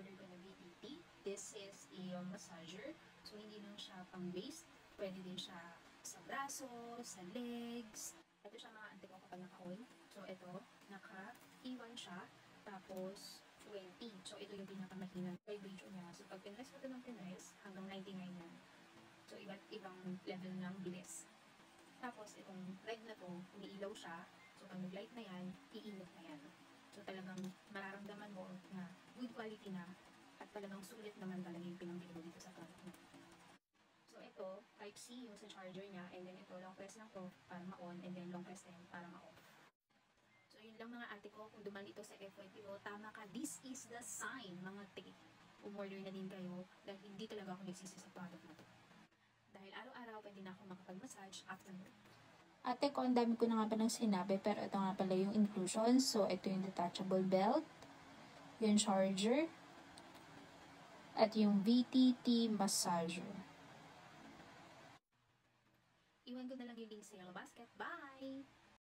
in-order ko na VTT. This is a massager. So, hindi lang siya pang waist. Pwede din siya sa braso, sa legs. Ito siya mga ante ko kapag naka-on. So, ito, naka-E1 siya. Tapos, 20. So, ito yung pinakamahinang vibration niya. So, pag pinress mo ito ng pinress, hanggang 99 yan. So, iba't ibang level ng bilis. Tapos, itong light na to, umiilaw siya. So, pag nag-light na yan, iinit na yan. So, talagang mararamdaman mo na good quality na at talagang sulit naman talaga yung pinambili mo dito sa product mo. So, ito, Type-C yung sa charger niya. And then, ito, long press lang to para ma-on. And then, long press din para ma-off. So, yun lang mga ate ko. Kung duman dito sa FYP mo, tama ka. This is the sign, mga te. Umorder na din kayo dahil hindi talaga ako nagsisi sa product na to. Dahil araw-araw, pwede na ako makapag-massage after work. Ate ko, ang dami ko na nga pa nang sinabi, pero ito nga pala yung inclusion. So, ito yung detachable belt, yung charger, at yung VTT massager. Iwan ko na lang yung link sa Yellow Basket. Bye!